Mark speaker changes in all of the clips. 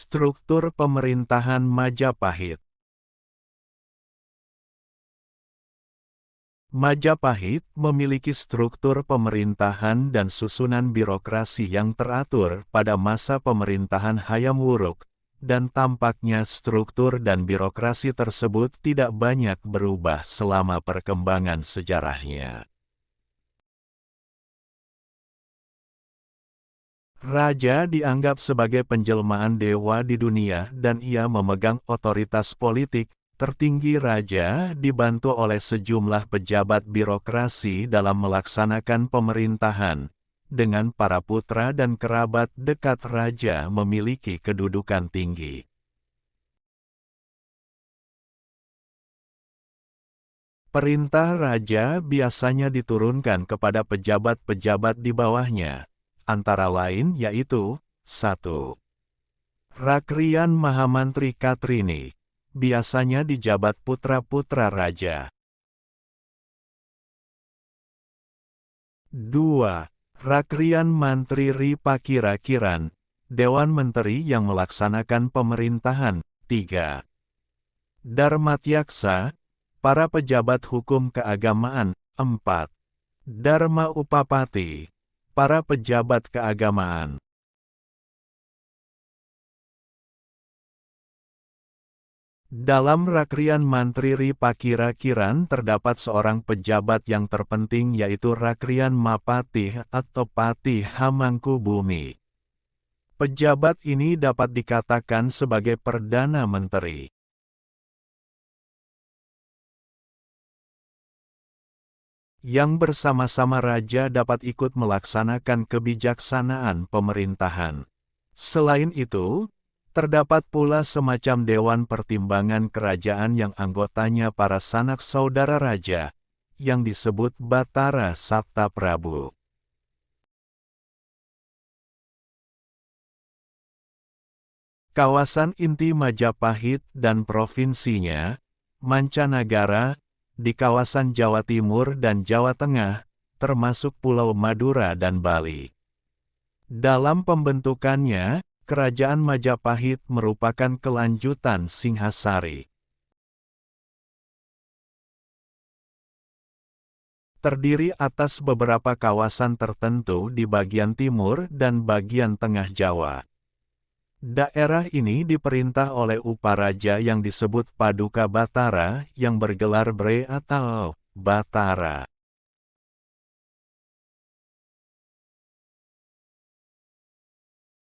Speaker 1: Struktur pemerintahan Majapahit. Majapahit memiliki struktur pemerintahan dan susunan birokrasi yang teratur pada masa pemerintahan Hayam Wuruk, dan tampaknya struktur dan birokrasi tersebut tidak banyak berubah selama perkembangan sejarahnya. Raja dianggap sebagai penjelmaan dewa di dunia dan ia memegang otoritas politik. Tertinggi raja dibantu oleh sejumlah pejabat birokrasi dalam melaksanakan pemerintahan. Dengan para putra dan kerabat dekat raja memiliki kedudukan tinggi. Perintah raja biasanya diturunkan kepada pejabat-pejabat di bawahnya, antara lain yaitu 1. Rakrian Mahamantri Katrini, biasanya dijabat putra-putra raja. 2. Rakrian Mantri Ripakira-kiran, Dewan Menteri yang melaksanakan pemerintahan. 3. Darmatyaksa, para pejabat hukum keagamaan. 4. Dharma Upapati, para pejabat keagamaan. Dalam Rakrian Mantri Ripakira-kiran terdapat seorang pejabat yang terpenting yaitu Rakrian Mapatih atau Patih Hamangkubumi. Pejabat ini dapat dikatakan sebagai Perdana Menteri. Yang bersama-sama raja dapat ikut melaksanakan kebijaksanaan pemerintahan. Selain itu, terdapat pula semacam Dewan Pertimbangan Kerajaan yang anggotanya para sanak saudara raja, yang disebut Batara Sapta Prabu. Kawasan inti Majapahit dan provinsinya, mancanagara, di kawasan Jawa Timur dan Jawa Tengah, termasuk Pulau Madura dan Bali. Dalam pembentukannya, Kerajaan Majapahit merupakan kelanjutan Singhasari. Terdiri atas beberapa kawasan tertentu di bagian timur dan bagian tengah Jawa. Daerah ini diperintah oleh Uparaja yang disebut Paduka Batara yang bergelar Bre atau Batara.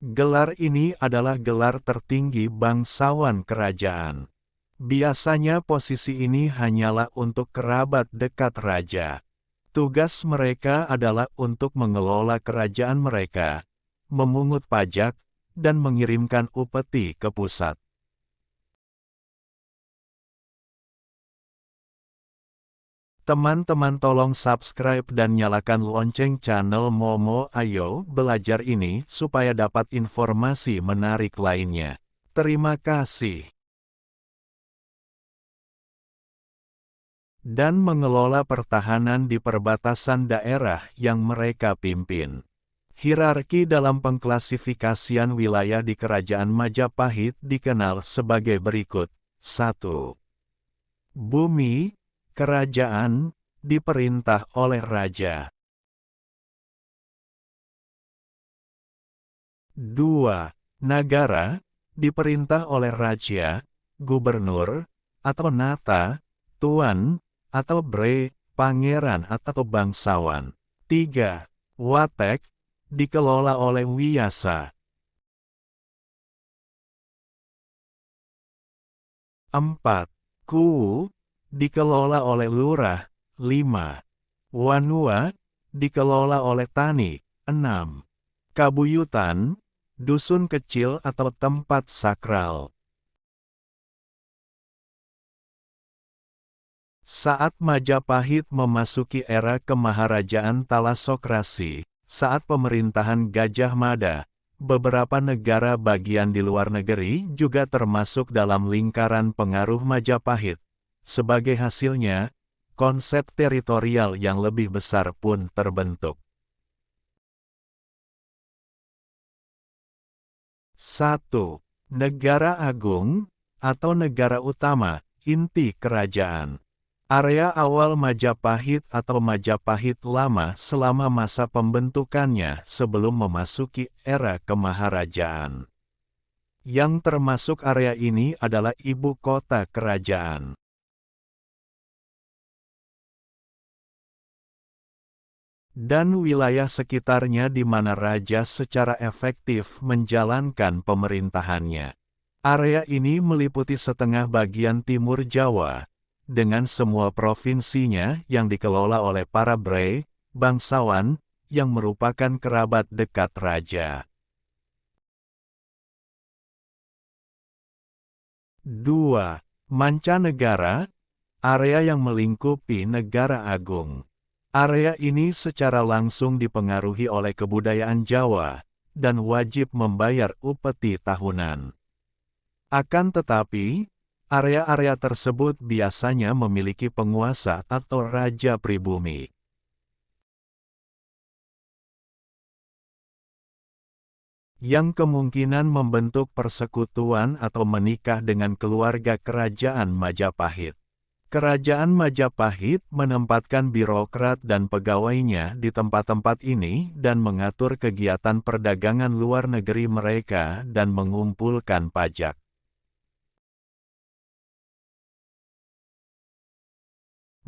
Speaker 1: Gelar ini adalah gelar tertinggi bangsawan kerajaan. Biasanya posisi ini hanyalah untuk kerabat dekat raja. Tugas mereka adalah untuk mengelola kerajaan mereka, memungut pajak, dan mengirimkan upeti ke pusat. Teman-teman tolong subscribe dan nyalakan lonceng channel Momo Ayo Belajar ini supaya dapat informasi menarik lainnya. Terima kasih. Dan mengelola pertahanan di perbatasan daerah yang mereka pimpin. Hierarki dalam pengklasifikasian wilayah di Kerajaan Majapahit dikenal sebagai berikut. 1. Bumi, kerajaan, diperintah oleh raja. 2. Nagara, diperintah oleh raja, gubernur, atau nata, tuan, atau bre, pangeran atau bangsawan. 3. Watek, dikelola oleh wiyasa. 4. Kuu, dikelola oleh lurah. 5. Wanua, dikelola oleh tani. 6. Kabuyutan, dusun kecil atau tempat sakral. Saat Majapahit memasuki era kemaharajaan Talasokrasi, saat pemerintahan Gajah Mada, beberapa negara bagian di luar negeri juga termasuk dalam lingkaran pengaruh Majapahit. Sebagai hasilnya, konsep teritorial yang lebih besar pun terbentuk. 1. Negara agung, atau negara utama, inti kerajaan. Area awal Majapahit atau Majapahit lama selama masa pembentukannya sebelum memasuki era kemaharajaan. Yang termasuk area ini adalah ibu kota kerajaan. Dan wilayah sekitarnya di mana raja secara efektif menjalankan pemerintahannya. Area ini meliputi setengah bagian timur Jawa, dengan semua provinsinya yang dikelola oleh para Bre, bangsawan, yang merupakan kerabat dekat raja. 2. Mancanegara, area yang melingkupi negara agung. Area ini secara langsung dipengaruhi oleh kebudayaan Jawa, dan wajib membayar upeti tahunan. Akan tetapi, area-area tersebut biasanya memiliki penguasa atau raja pribumi. Yang kemungkinan membentuk persekutuan atau menikah dengan keluarga kerajaan Majapahit. Kerajaan Majapahit menempatkan birokrat dan pegawainya di tempat-tempat ini dan mengatur kegiatan perdagangan luar negeri mereka dan mengumpulkan pajak.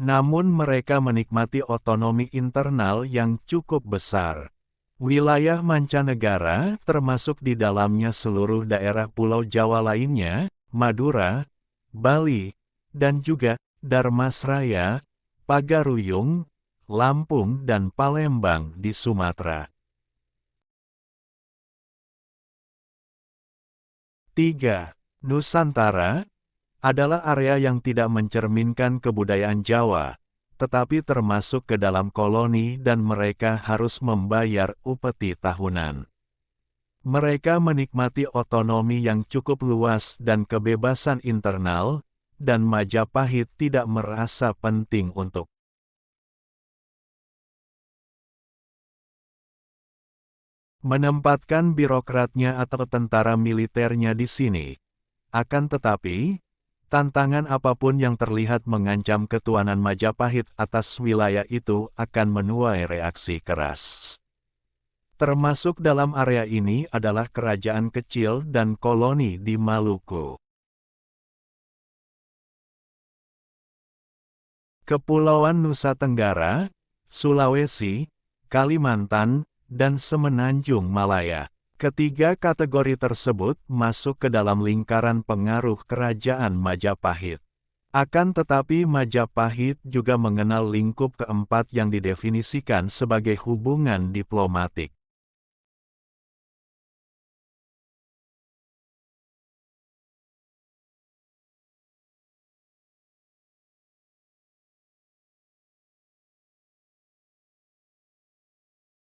Speaker 1: Namun mereka menikmati otonomi internal yang cukup besar. Wilayah mancanegara termasuk di dalamnya seluruh daerah Pulau Jawa lainnya, Madura, Bali, dan juga Dharmasraya, Pagaruyung, Lampung dan Palembang di Sumatera. 3. Nusantara adalah area yang tidak mencerminkan kebudayaan Jawa, tetapi termasuk ke dalam koloni dan mereka harus membayar upeti tahunan. Mereka menikmati otonomi yang cukup luas dan kebebasan internal, dan Majapahit tidak merasa penting untuk menempatkan birokratnya atau tentara militernya di sini. Akan tetapi, tantangan apapun yang terlihat mengancam ketuanan Majapahit atas wilayah itu akan menuai reaksi keras. Termasuk dalam area ini adalah kerajaan kecil dan koloni di Maluku. Kepulauan Nusa Tenggara, Sulawesi, Kalimantan, dan Semenanjung Malaya. Ketiga kategori tersebut masuk ke dalam lingkaran pengaruh kerajaan Majapahit. Akan tetapi Majapahit juga mengenal lingkup keempat yang didefinisikan sebagai hubungan diplomatik.